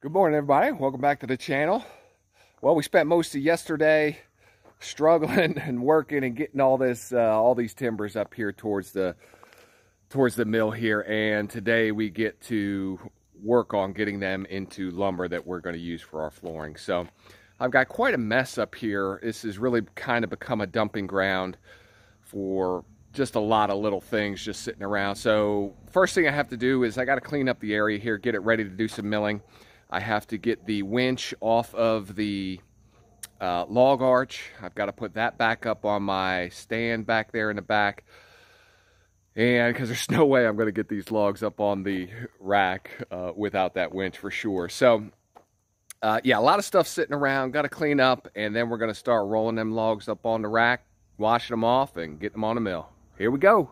Good morning, everybody. Welcome back to the channel. Well, we spent most of yesterday struggling and working and getting all these timbers up here towards the mill here, and today we get to work on getting them into lumber that we're going to use for our flooring. So I've got quite a mess up here. This has really kind of become a dumping ground for just a lot of little things just sitting around. So first thing I have to do is I got to clean up the area here, get it ready to do some milling. I have to get the winch off of the log arch. I've got to put that back up on my stand back there in the back. And because there's no way I'm going to get these logs up on the rack without that winch for sure. So yeah, a lot of stuff sitting around, got to clean up, and then we're going to start rolling them logs up on the rack, washing them off, and getting them on the mill. Here we go.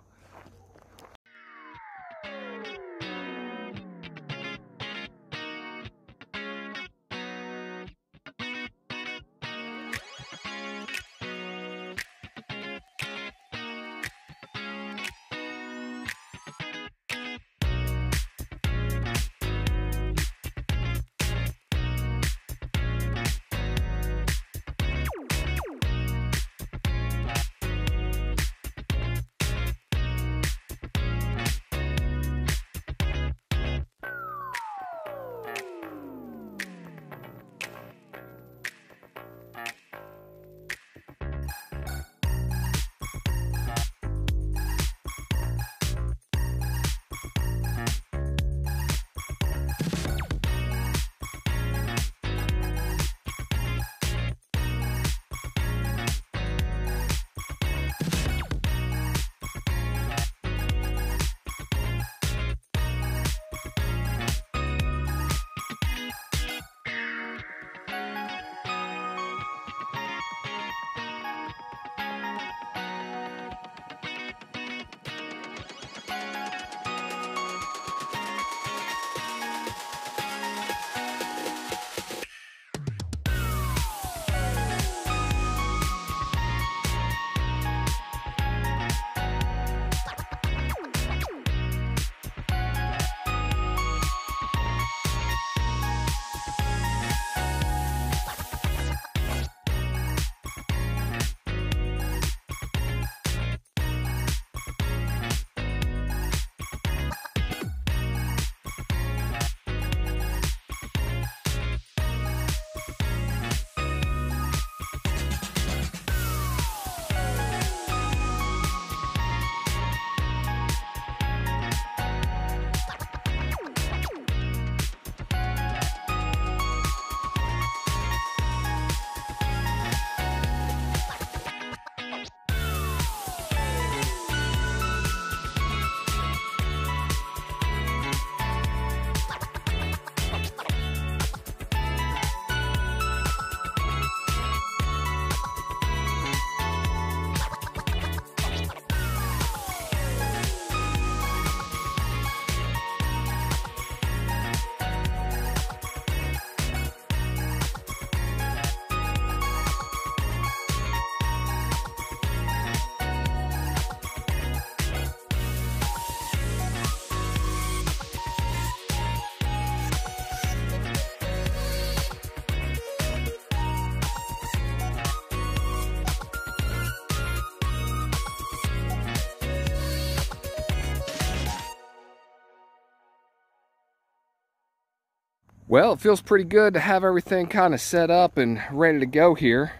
Well, it feels pretty good to have everything kind of set up and ready to go here.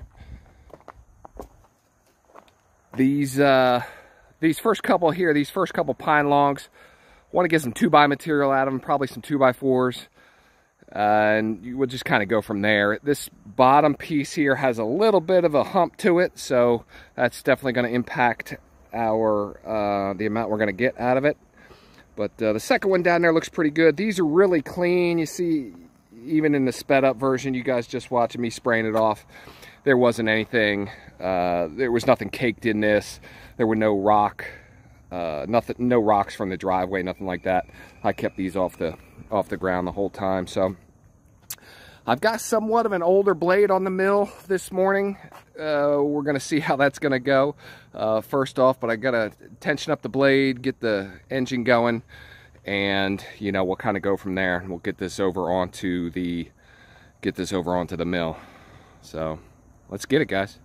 These first couple here, these first couple pine logs, want to get some 2x material out of them, probably some 2x4s, and you would just kind of go from there. This bottom piece here has a little bit of a hump to it, so that's definitely going to impact our the amount we're going to get out of it. But the second one down there looks pretty good. These are really clean. You see, even in the sped up version, you guys just watching me spraying it off, there wasn't anything, there was nothing caked in this. There were no no rocks from the driveway, nothing like that. I kept these off the ground the whole time. So I've got somewhat of an older blade on the mill this morning. We're going to see how that's going to go first off, but I got to tension up the blade, get the engine going, and you know, we'll kind of go from there, and we'll get this over onto the mill. So let's get it, guys.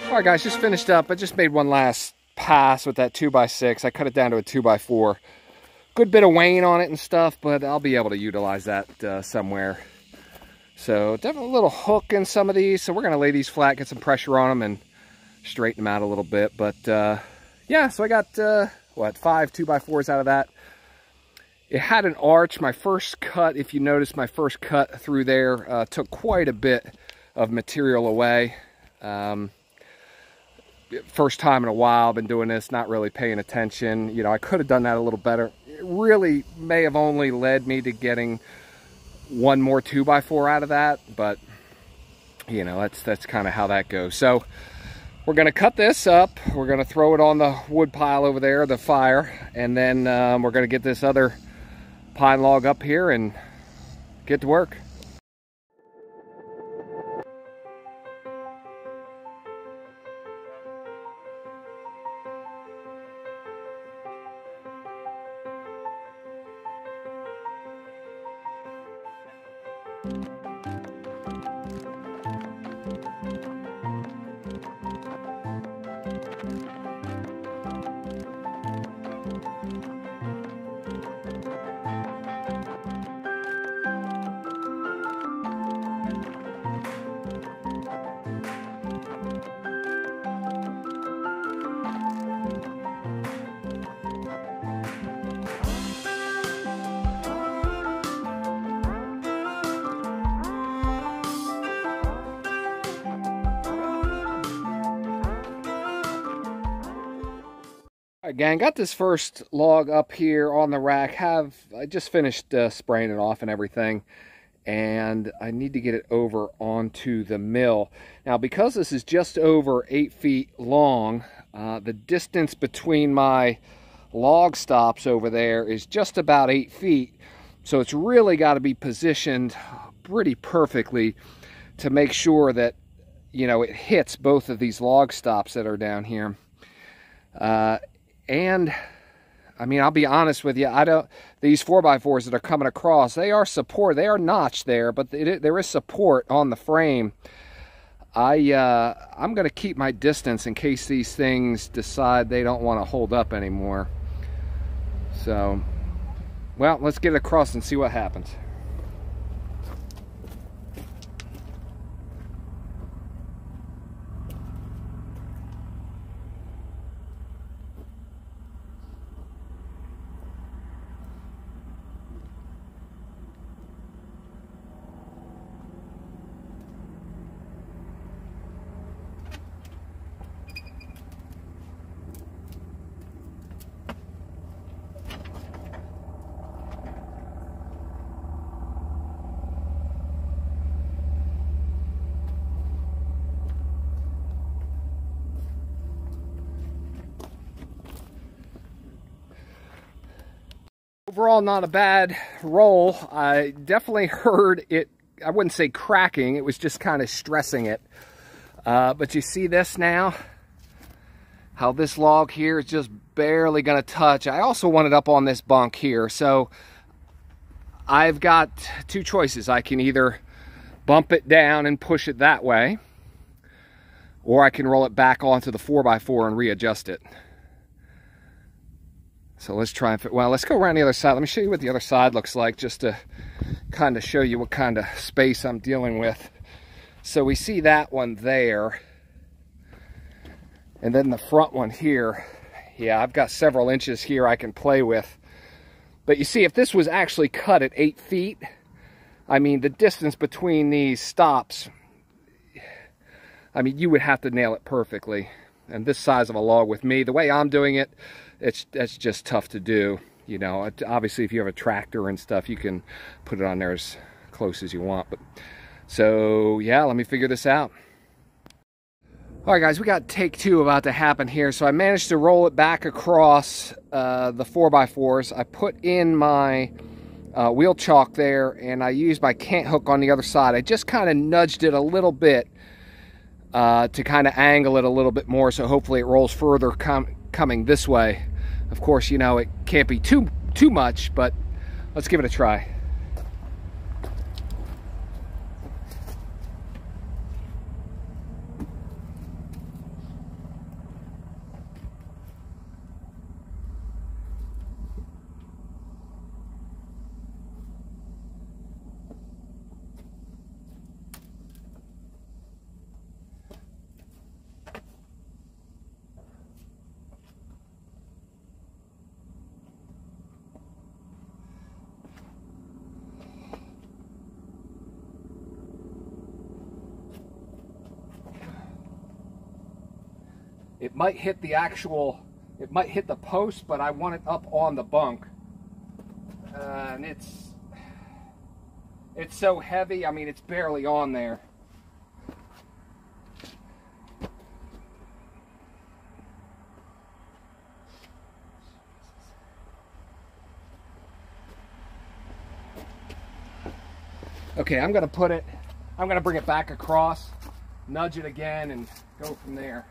All right, guys, just finished up. I just made one last pass with that 2x6. I cut it down to a 2x4. Good bit of wane on it and stuff, but I'll be able to utilize that somewhere. So definitely a little hook in some of these. So we're going to lay these flat, get some pressure on them, and straighten them out a little bit. But yeah, so I got, 5 2x4s out of that. It had an arch. My first cut, if you notice, my first cut through there took quite a bit of material away. First time in a while, I've been doing this, not really paying attention. You know, I could have done that a little better. It really may have only led me to getting one more 2x4 out of that, but you know, that's kind of how that goes. So we're going to cut this up. We're going to throw it on the wood pile over there, the fire, and then we're going to get this other pine log up here and get to work. All right, gang, got this first log up here on the rack. I just finished spraying it off and everything, and I need to get it over onto the mill. Now, because this is just over 8 feet long, the distance between my log stops over there is just about 8 feet. So it's really got to be positioned pretty perfectly to make sure that, you know, it hits both of these log stops that are down here. And I mean, I'll be honest with you, these 4x4s that are coming across, they are notched there, but there is support on the frame. I'm going to keep my distance in case these things decide they don't want to hold up anymore. So, well, let's get it across and see what happens. Overall, not a bad roll. I definitely heard it, I wouldn't say cracking, it was just kind of stressing it. But you see this now? How this log here is just barely going to touch. I also want it up on this bunk here. So I've got two choices. I can either bump it down and push it that way, or I can roll it back onto the 4x4 and readjust it. So let's try and well, let's go around the other side. Let me show you what the other side looks like, just to kind of show you what kind of space I'm dealing with. So we see that one there, and then the front one here. Yeah, I've got several inches here I can play with. But you see, if this was actually cut at 8 feet, I mean, the distance between these stops, I mean, you would have to nail it perfectly. And this size of a log with me, the way I'm doing it, that's just tough to do. You know, obviously if you have a tractor and stuff, you can put it on there as close as you want. But so yeah, let me figure this out. All right, guys, we got take two about to happen here. So I managed to roll it back across the 4x4s. I put in my wheel chalk there, and I used my cant hook on the other side. I just kind of nudged it a little bit to kind of angle it a little bit more, so hopefully it rolls further coming this way. Of course, you know, it can't be too much, but let's give it a try. It might hit the it might hit the post, but I want it up on the bunk. And it's so heavy, I mean, it's barely on there. Okay, I'm gonna bring it back across, nudge it again, and go from there.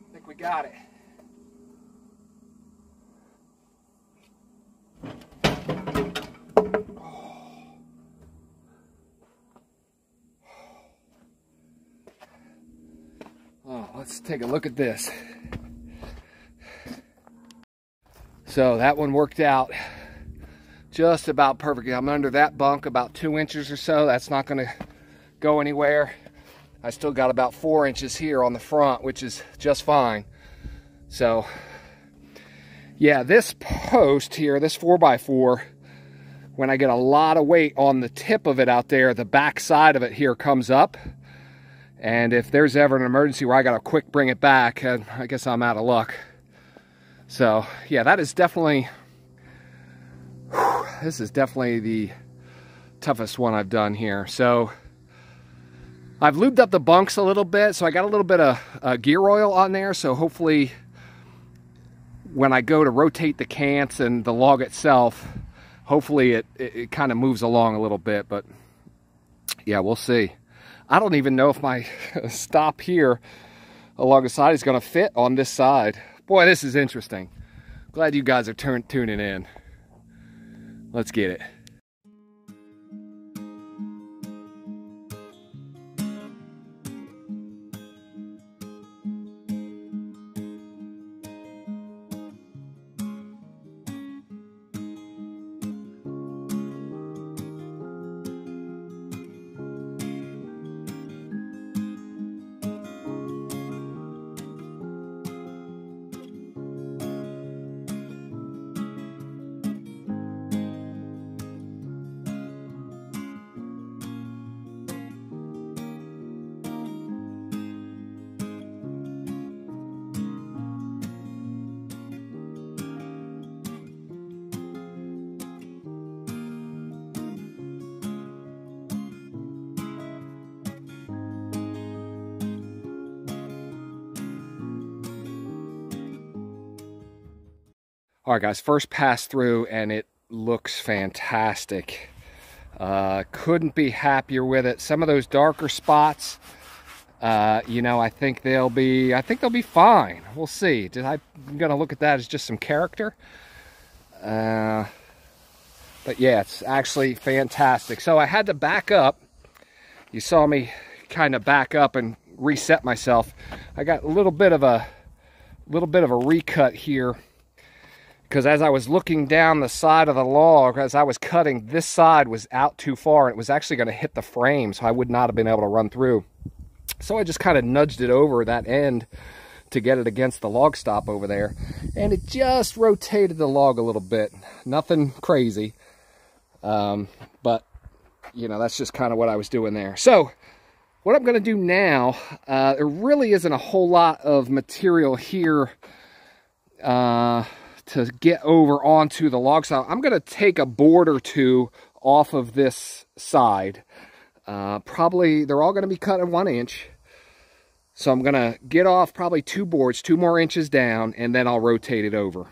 I think we got it. Oh, let's take a look at this. So that one worked out just about perfectly. I'm under that bunk about 2 inches or so. That's not going to go anywhere. I still got about 4 inches here on the front, which is just fine. So yeah, this post here, this 4x4, when I get a lot of weight on the tip of it out there, the back side of it here comes up. And if there's ever an emergency where I got to quick bring it back, I guess I'm out of luck. So yeah, that is definitely, this is definitely the toughest one I've done here. So I've lubed up the bunks a little bit, so I got a little bit of gear oil on there, so hopefully when I go to rotate the cants and the log itself, hopefully it kind of moves along a little bit, but yeah, we'll see. I don't even know if my stop here along the side is going to fit on this side. Boy, this is interesting. Glad you guys are tuning in. Let's get it. All right, guys, first pass through, and it looks fantastic. Couldn't be happier with it. Some of those darker spots, you know, I think they'll be fine. We'll see. I'm gonna look at that as just some character. But yeah, it's actually fantastic. So I had to back up. You saw me kind of back up and reset myself. I got a little bit of a recut here, because as I was looking down the side of the log, as I was cutting, this side was out too far, and it was actually going to hit the frame, so I would not have been able to run through. So I just kind of nudged it over that end to get it against the log stop over there, and it just rotated the log a little bit. Nothing crazy, but you know, that's just kind of what I was doing there. So what I'm going to do now, there really isn't a whole lot of material here to get over onto the log side. I'm going to take a board or two off of this side. Probably they're all going to be cut at 1 inch. So I'm gonna get off probably 2 boards, 2 more inches down, and then I'll rotate it over.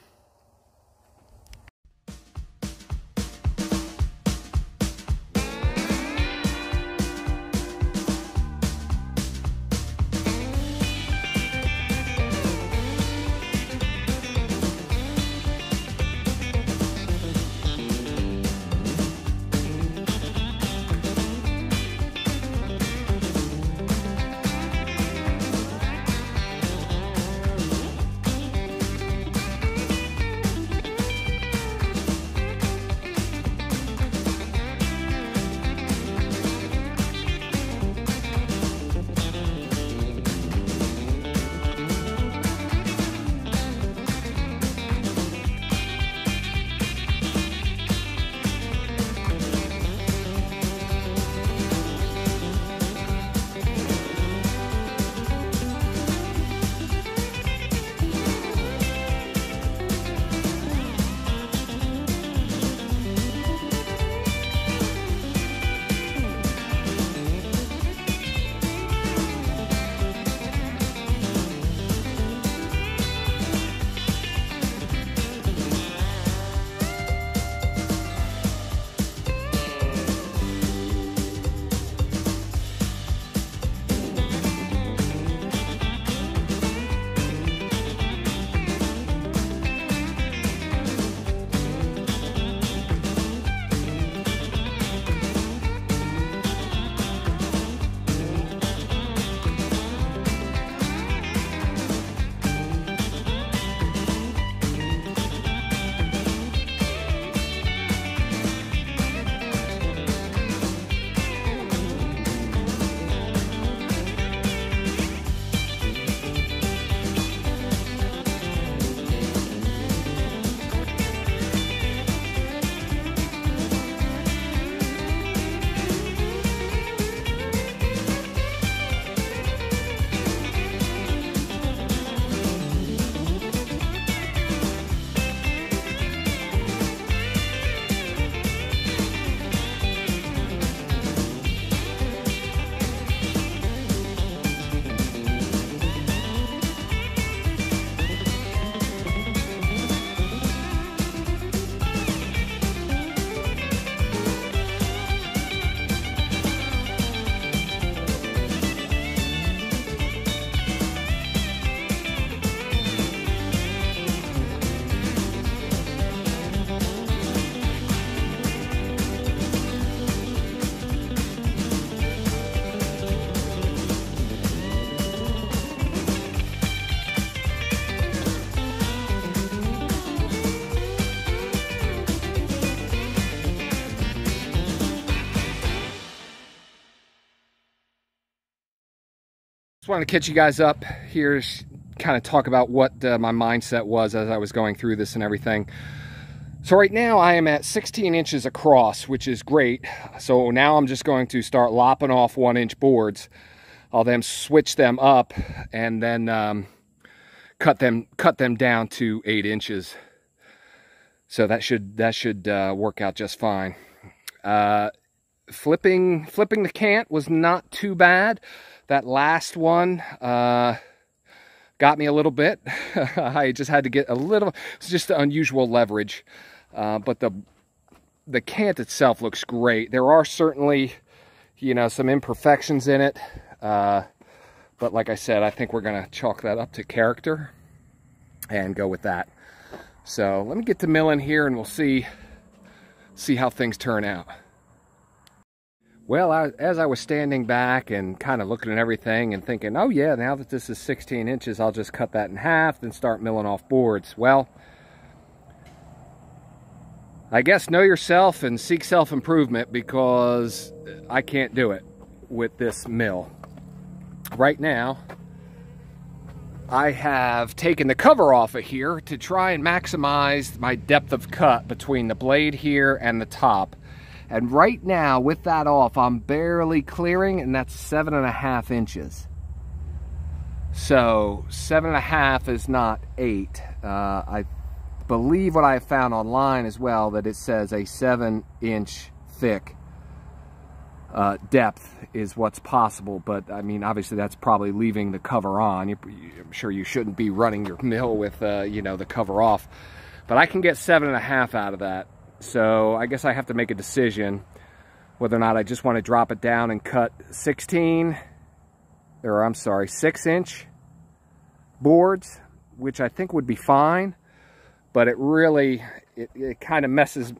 Just wanted to catch you guys up here, kind of talk about what my mindset was as I was going through this and everything. So right now I am at 16 inches across, which is great. So now I'm just going to start lopping off 1-inch boards. I'll then switch them up and then cut them down to 8 inches. So that should work out just fine. Flipping the cant was not too bad. That last one got me a little bit. I just had to get a little, it's just unusual leverage. But the cant itself looks great. There are certainly, you know, some imperfections in it. But like I said, I think we're gonna chalk that up to character and go with that. So let me get to milling here and we'll see how things turn out. Well, as I was standing back and kind of looking at everything and thinking, oh yeah, now that this is 16 inches, I'll just cut that in half and start milling off boards. Well, I guess know yourself and seek self-improvement, because I can't do it with this mill. Right now, I have taken the cover off of here to try and maximize my depth of cut between the blade here and the top. And right now, with that off, I'm barely clearing, and that's 7.5 inches. So 7.5 is not 8. I believe what I found online as well, that it says a 7-inch thick depth is what's possible, but I mean, obviously that's probably leaving the cover on. I'm sure you shouldn't be running your mill with you know, the cover off, but I can get 7.5 out of that. So I guess I have to make a decision whether or not I just want to drop it down and cut 6-inch boards, which I think would be fine, but it really, it kind of messes.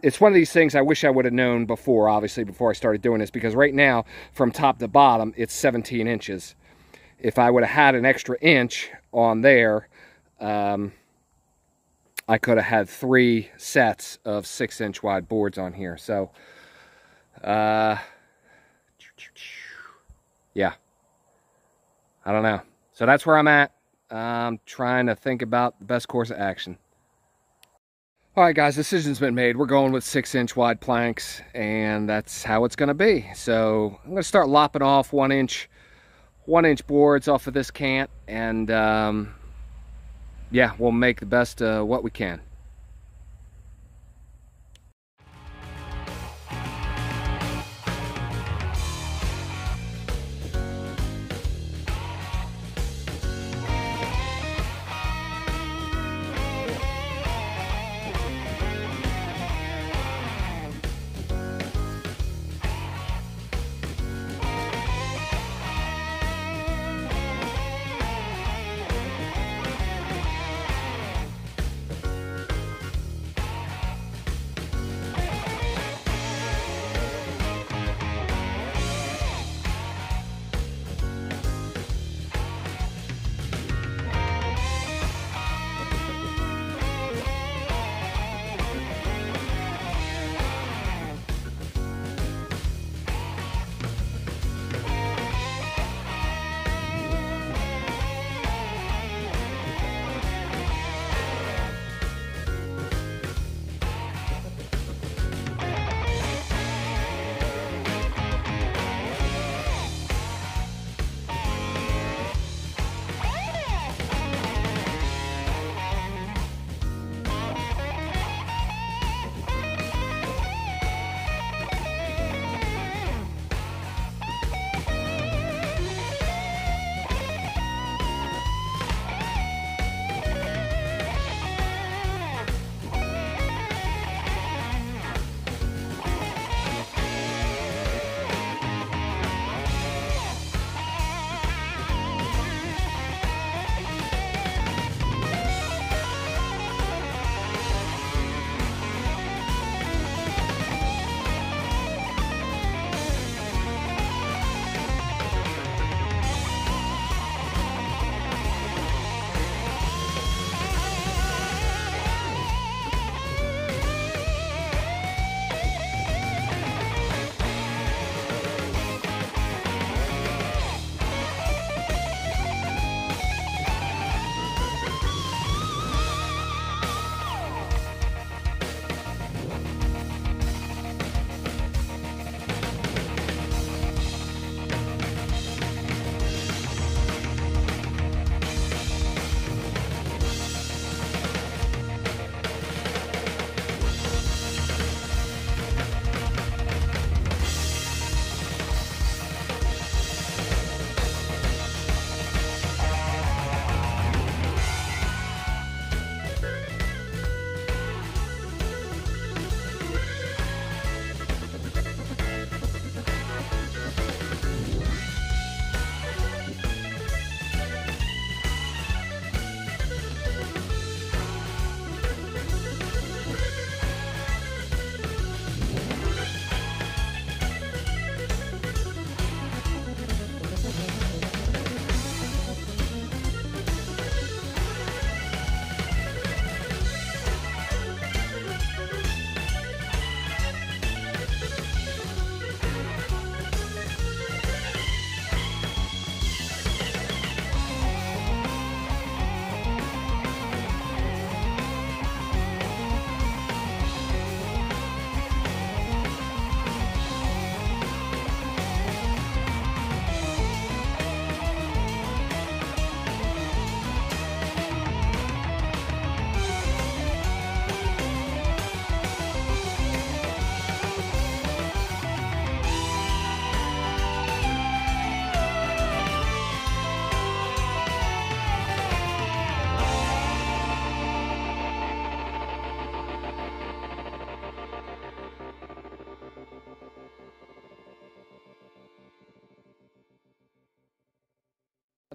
It's one of these things I wish I would have known before, obviously, before I started doing this, because right now, from top to bottom, it's 17 inches. If I would have had an extra inch on there, I could have had 3 sets of 6-inch wide boards on here. So, yeah, I don't know. So that's where I'm at. I'm trying to think about the best course of action. All right, guys, decision's been made. We're going with 6-inch wide planks, and that's how it's going to be. So I'm going to start lopping off 1-inch boards off of this cant, and yeah, we'll make the best what we can.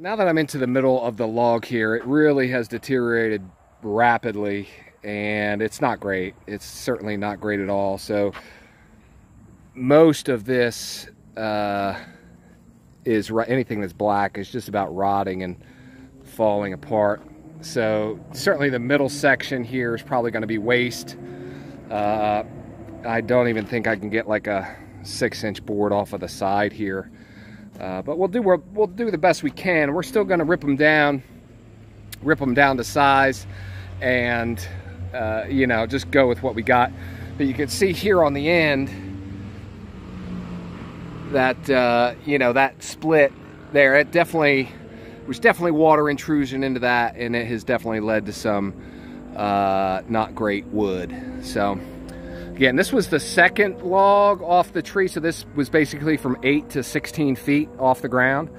Now that I'm into the middle of the log here, it really has deteriorated rapidly, and it's not great. It's certainly not great at all. So most of this is anything that's black is just about rotting and falling apart. So certainly the middle section here is probably going to be waste. I don't even think I can get like a 6-inch board off of the side here, but we'll do the best we can. We're still going to rip them down to size, and you know, just go with what we got. But you can see here on the end that you know, that split there, it was definitely water intrusion into that, and it has definitely led to some not great wood. So again, this was the second log off the tree, so this was basically from 8 to 16 feet off the ground.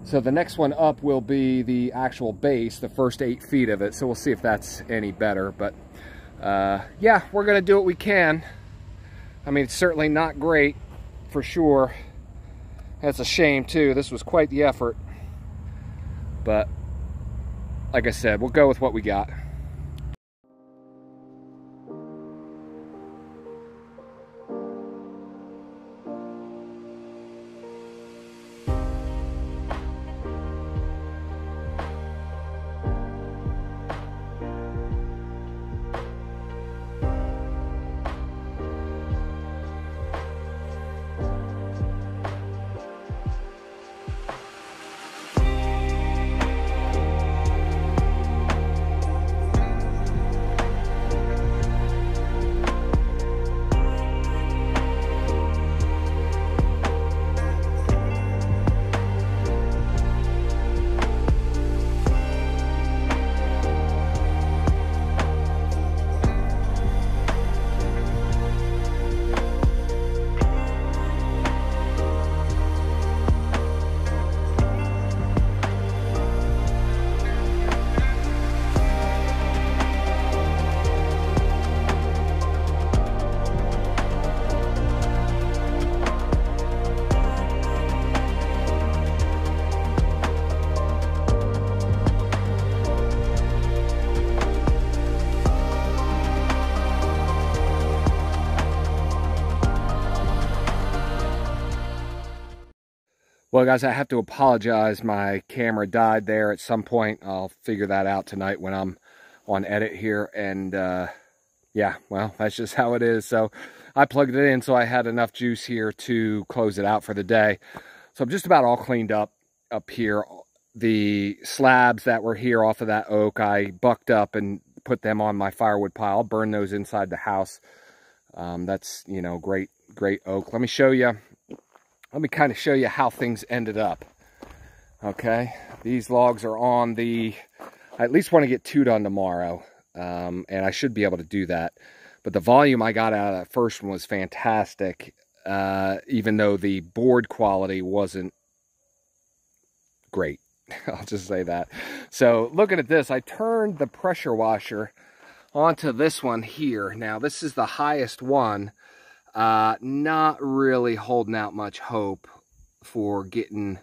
So the next one up will be the actual base, the first 8 feet of it, so we'll see if that's any better. But yeah, we're gonna do what we can. I mean, it's certainly not great, for sure. That's a shame too. This was quite the effort. But like I said, we'll go with what we got. Well, guys, I have to apologize. My camera died there at some point. I'll figure that out tonight when I'm on edit here. And yeah, well, that's just how it is. So I plugged it in so I had enough juice here to close it out for the day. So I'm just about all cleaned up here. The slabs that were here off of that oak, I bucked up and put them on my firewood pile. I'll burn those inside the house. That's, you know, great oak. Let me show you. Let me kind of show you how things ended up. Okay, these logs are on the, I at least want to get 2 done tomorrow, and I should be able to do that. But the volume I got out of that first one was fantastic, even though the board quality wasn't great. I'll just say that. So looking at this, I turned the pressure washer onto this one here. Now this is the highest one. Not really holding out much hope for getting,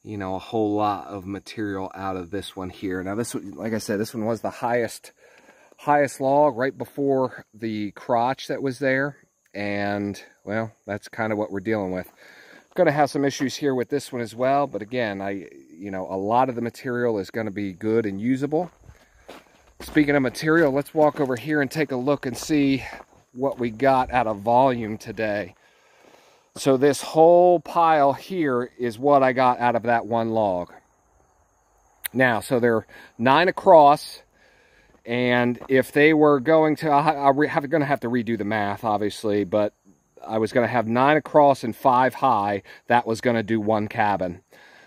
you know, a whole lot of material out of this one here. Now this one, like I said, this one was the highest log right before the crotch that was there. And well, that's kind of what we're dealing with. Going to have some issues here with this one as well. But again, you know, a lot of the material is going to be good and usable. Speaking of material, let's walk over here and take a look and see what we got out of volume today. So this whole pile here is what I got out of that one log. Now, so they're 9 across, and if they were going to, I'm going to have to redo the math, obviously, but I was going to have 9 across and 5 high. That was going to do 1 cabin.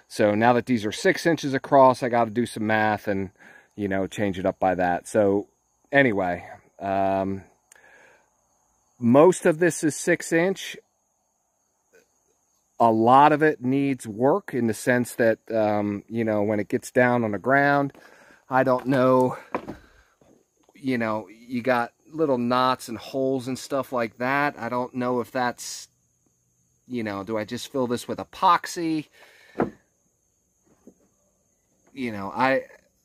So now that these are 6 inches across, I got to do some math and, you know, change it up by that. So anyway, most of this is 6-inch. A lot of it needs work in the sense that, you know, when it gets down on the ground, I don't know, you know, you got little knots and holes and stuff like that. I don't know if that's, you know, do I just fill this with epoxy? you know,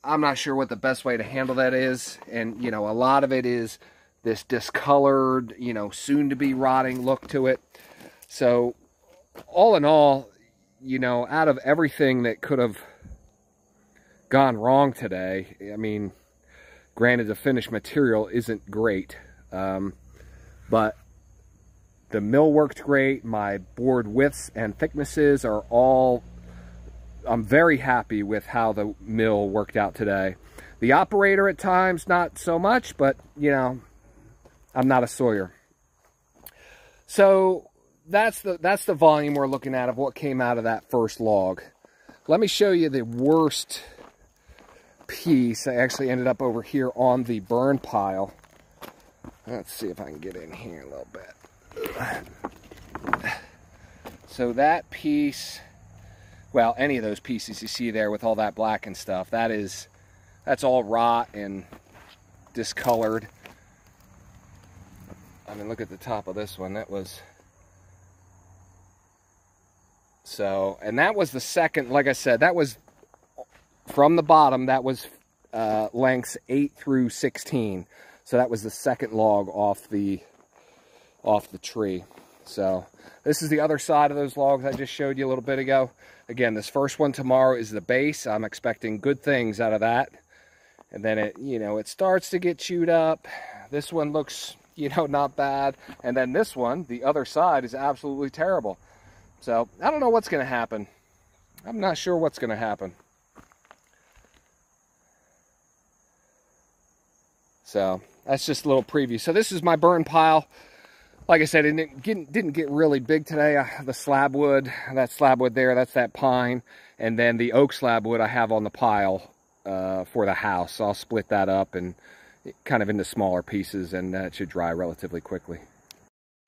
I'm not sure what the best way to handle that is. And, you know, a lot of it is this discolored, you know, soon to be rotting look to it. So all in all, you know, out of everything that could have gone wrong today, I mean, granted the finished material isn't great, but the mill worked great. My board widths and thicknesses are all, I'm very happy with how the mill worked out today. The operator at times, not so much, but, you know, I'm not a sawyer. So that's the volume we're looking at of what came out of that first log. Let me show you the worst piece. I actually ended up over here on the burn pile. Let's see if I can get in here a little bit. So that piece, well, any of those pieces you see there with all that black and stuff, that's all rot and discolored. I mean, look at the top of this one. That was, so, and that was the second, like I said, that was from the bottom, that was lengths 8 through 16. So that was the second log off the tree. So this is the other side of those logs I just showed you a little bit ago. Again, this first one tomorrow is the base. I'm expecting good things out of that. And then it, you know, it starts to get chewed up. This one looks, you know, not bad. And then this one, the other side, is absolutely terrible. So I don't know what's going to happen. I'm not sure what's going to happen. So that's just a little preview. So this is my burn pile. Like I said, it didn't get really big today. The slab wood, that slab wood there, that's that pine. And then the oak slab wood I have on the pile for the house. So I'll split that up and kind of into smaller pieces, and it should dry relatively quickly.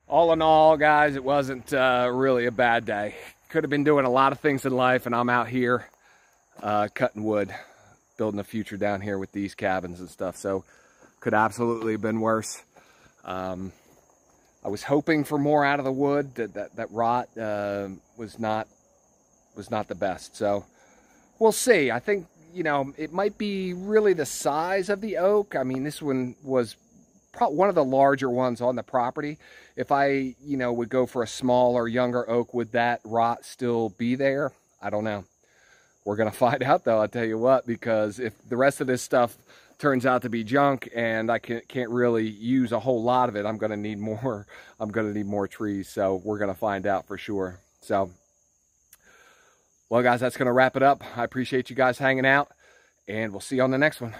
All in all, guys, it wasn't really a bad day. Could have been doing a lot of things in life, and I'm out here cutting wood, building a future down here with these cabins and stuff. So could absolutely have been worse. I was hoping for more out of the wood. That rot was not the best. So we'll see. I think, you know, it might be really the size of the oak. I mean, this one was one of the larger ones on the property. If I, you know, would go for a smaller, younger oak, would that rot still be there? I don't know. We're going to find out, though, I'll tell you what, because if the rest of this stuff turns out to be junk and I can't really use a whole lot of it, I'm going to need more. I'm going to need more trees. So we're going to find out for sure. So, well, guys, that's going to wrap it up. I appreciate you guys hanging out, and we'll see you on the next one.